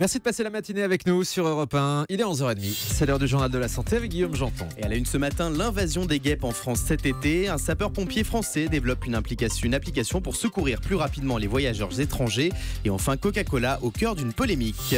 Merci de passer la matinée avec nous sur Europe 1. Il est 11h30. C'est l'heure du journal de la santé avec Guillaume Janton. Et à la une ce matin, l'invasion des guêpes en France cet été. Un sapeur-pompier français développe une application pour secourir plus rapidement les voyageurs étrangers. Et enfin, Coca-Cola au cœur d'une polémique.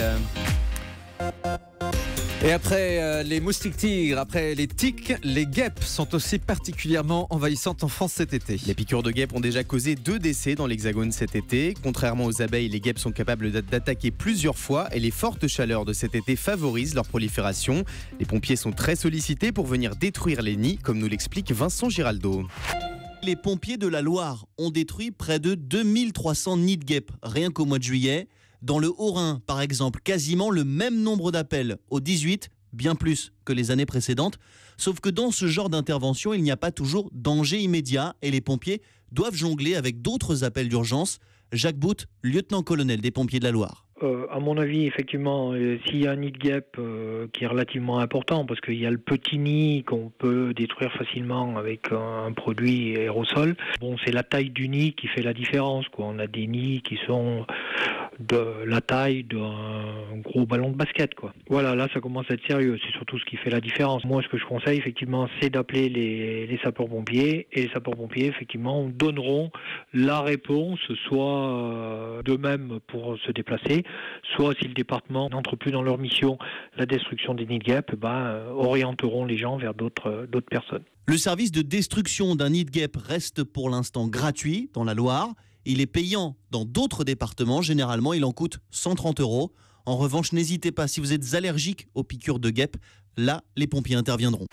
Et après les moustiques tigres, après les tiques, les guêpes sont aussi particulièrement envahissantes en France cet été. Les piqûres de guêpes ont déjà causé 2 décès dans l'Hexagone cet été. Contrairement aux abeilles, les guêpes sont capables d'attaquer plusieurs fois et les fortes chaleurs de cet été favorisent leur prolifération. Les pompiers sont très sollicités pour venir détruire les nids, comme nous l'explique Vincent Giraldo. Les pompiers de la Loire ont détruit près de 2300 nids de guêpes, rien qu'au mois de juillet. Dans le Haut-Rhin, par exemple, quasiment le même nombre d'appels, au 18, bien plus que les années précédentes. Sauf que dans ce genre d'intervention, il n'y a pas toujours danger immédiat et les pompiers doivent jongler avec d'autres appels d'urgence. Jacques Bout, lieutenant-colonel des pompiers de la Loire. À mon avis, effectivement, s'il y a un nid de guêpe qui est relativement important, parce qu'il y a le petit nid qu'on peut détruire facilement avec un produit aérosol, c'est la taille du nid qui fait la différence, quoi. On a des nids qui sont de la taille d'un gros ballon de basket, quoi. Voilà, là, ça commence à être sérieux. C'est surtout ce qui fait la différence. Moi, ce que je conseille, effectivement, c'est d'appeler les sapeurs-pompiers. Et les sapeurs-pompiers, effectivement, donneront la réponse, soit d'eux-mêmes pour se déplacer, soit si le département n'entre plus dans leur mission, la destruction des nids de guêpes, orienteront les gens vers d'autres personnes. Le service de destruction d'un nid de guêpe reste pour l'instant gratuit dans la Loire. Il est payant dans d'autres départements. Généralement, il en coûte 130 €. En revanche, n'hésitez pas, si vous êtes allergique aux piqûres de guêpes, là, les pompiers interviendront.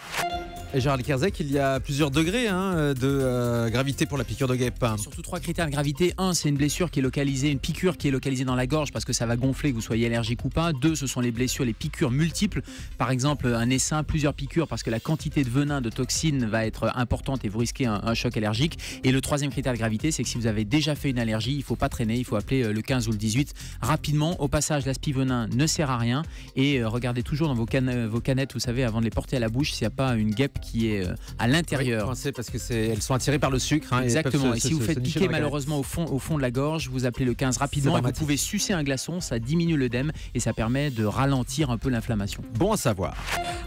Et Gérald Kerzek, il y a plusieurs degrés de gravité pour la piqûre de guêpe. Surtout 3 critères de gravité. 1, c'est une blessure qui est localisée, une piqûre qui est localisée dans la gorge parce que ça va gonfler, que vous soyez allergique ou pas. 2, ce sont les blessures, les piqûres multiples. Par exemple, un essaim, plusieurs piqûres parce que la quantité de venin, de toxines va être importante et vous risquez un choc allergique. Et le 3e critère de gravité, c'est que si vous avez déjà fait une allergie, il ne faut pas traîner, il faut appeler le 15 ou le 18 rapidement. Au passage, l'aspi-venin ne sert à rien et regardez toujours dans vos canettes, vous savez, avant de les porter à la bouche, s'il n'y a pas une guêpe qui est à l'intérieur. Oui, parce que elles sont attirées par le sucre. Exactement. Et si vous faites piquer malheureusement au fond de la gorge, vous appelez le 15 rapidement. Vous pouvez sucer un glaçon, ça diminue l'œdème et ça permet de ralentir un peu l'inflammation. Bon à savoir.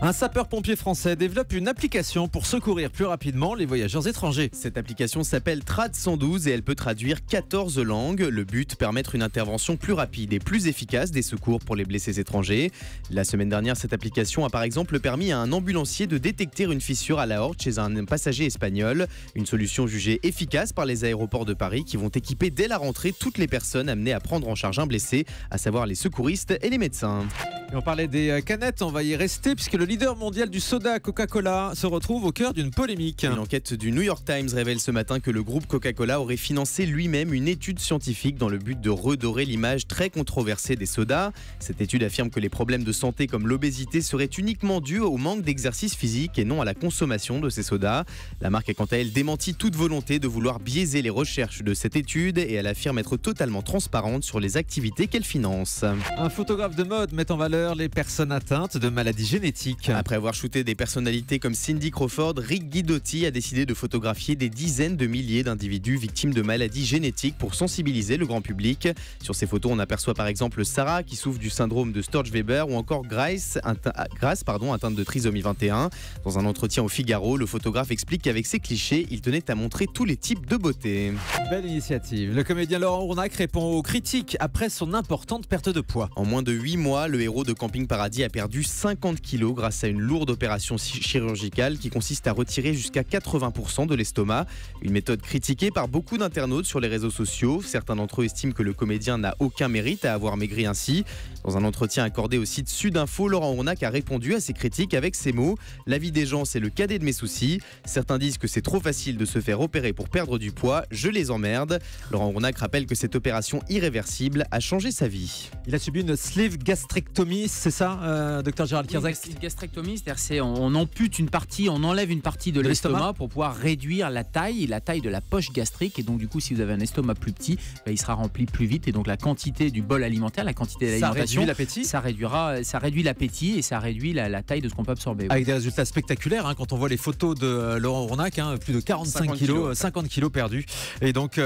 Un sapeur-pompier français développe une application pour secourir plus rapidement les voyageurs étrangers. Cette application s'appelle Trad 112 et elle peut traduire 14 langues. Le but, permettre une intervention plus rapide et plus efficace des secours pour les blessés étrangers. La semaine dernière, cette application a par exemple permis à un ambulancier de détecter une fissure à la horte chez un passager espagnol. Une solution jugée efficace par les aéroports de Paris qui vont équiper dès la rentrée toutes les personnes amenées à prendre en charge un blessé, à savoir les secouristes et les médecins. Et on parlait des canettes, on va y rester puisque le leader mondial du soda, Coca-Cola, se retrouve au cœur d'une polémique. Une enquête du New York Times révèle ce matin que le groupe Coca-Cola aurait financé lui-même une étude scientifique dans le but de redorer l'image très controversée des sodas. Cette étude affirme que les problèmes de santé comme l'obésité seraient uniquement dus au manque d'exercice physique et non à la consommation de ces sodas. La marque a quant à elle démenti toute volonté de vouloir biaiser les recherches de cette étude et elle affirme être totalement transparente sur les activités qu'elle finance. Un photographe de mode met en valeur les personnes atteintes de maladies génétiques. Après avoir shooté des personnalités comme Cindy Crawford, Rick Guidotti a décidé de photographier des dizaines de milliers d'individus victimes de maladies génétiques pour sensibiliser le grand public. Sur ces photos, on aperçoit par exemple Sarah qui souffre du syndrome de Sturge-Weber ou encore Grace atteinte de trisomie 21. Dans un entretien au Figaro, le photographe explique qu'avec ses clichés, il tenait à montrer tous les types de beauté. Belle initiative. Le comédien Laurent Ournac répond aux critiques après son importante perte de poids. En moins de 8 mois, le héros de Camping Paradis a perdu 50 kilos grâce à une lourde opération chirurgicale qui consiste à retirer jusqu'à 80% de l'estomac. Une méthode critiquée par beaucoup d'internautes sur les réseaux sociaux. Certains d'entre eux estiment que le comédien n'a aucun mérite à avoir maigri ainsi. Dans un entretien accordé au site Sudinfo, Laurent Ournac a répondu à ces critiques avec ces mots : « La vie des gens, c'est le cadet de mes soucis. Certains disent que c'est trop facile de se faire opérer pour perdre du poids. Je les emmerde. » Laurent Ournac rappelle que cette opération irréversible a changé sa vie. Il a subi une sleeve gastrectomie gastrectomie, c'est ça, docteur Gérald Kierzek? Une gastrectomie, c'est-à-dire on ampute une partie, on enlève une partie de l'estomac pour pouvoir réduire la taille de la poche gastrique. Et donc du coup, si vous avez un estomac plus petit, il sera rempli plus vite. Et donc la quantité du bol alimentaire, la quantité d'alimentation, ça réduit l'appétit et ça réduit la taille de ce qu'on peut absorber. Avec des résultats spectaculaires, hein, quand on voit les photos de Laurent Rournac, hein, plus de 45 kilos, 50 kilos perdus. Et donc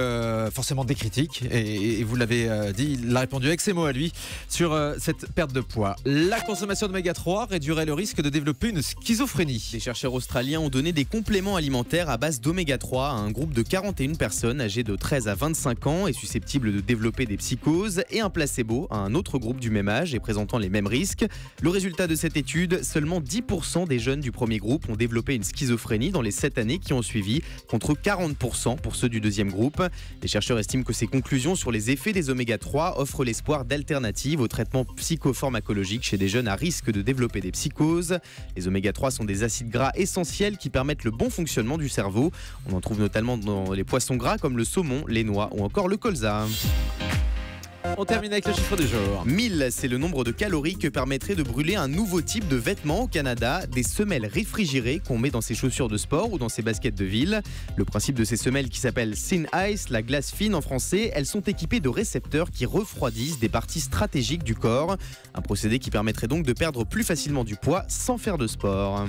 forcément des critiques. Et vous l'avez dit, il a répondu avec ses mots à lui sur cette perte de poids. La consommation d'oméga 3 réduirait le risque de développer une schizophrénie. Les chercheurs australiens ont donné des compléments alimentaires à base d'oméga 3 à un groupe de 41 personnes âgées de 13 à 25 ans et susceptibles de développer des psychoses, et un placebo à un autre groupe du même âge et présentant les mêmes risques. Le résultat de cette étude, seulement 10% des jeunes du premier groupe ont développé une schizophrénie dans les 7 années qui ont suivi, contre 40% pour ceux du deuxième groupe. Les chercheurs estiment que ces conclusions sur les effets des oméga 3 offrent l'espoir d'alternatives au traitement psychopharmacologique chez des jeunes à risque de développer des psychoses. Les oméga 3 sont des acides gras essentiels qui permettent le bon fonctionnement du cerveau. On en trouve notamment dans les poissons gras comme le saumon, les noix ou encore le colza. On termine avec le chiffre du jour. 1000, c'est le nombre de calories que permettrait de brûler un nouveau type de vêtements au Canada, des semelles réfrigérées qu'on met dans ses chaussures de sport ou dans ses baskets de ville. Le principe de ces semelles, qui s'appelle Thin Ice, la glace fine en français, elles sont équipées de récepteurs qui refroidissent des parties stratégiques du corps. Un procédé qui permettrait donc de perdre plus facilement du poids sans faire de sport.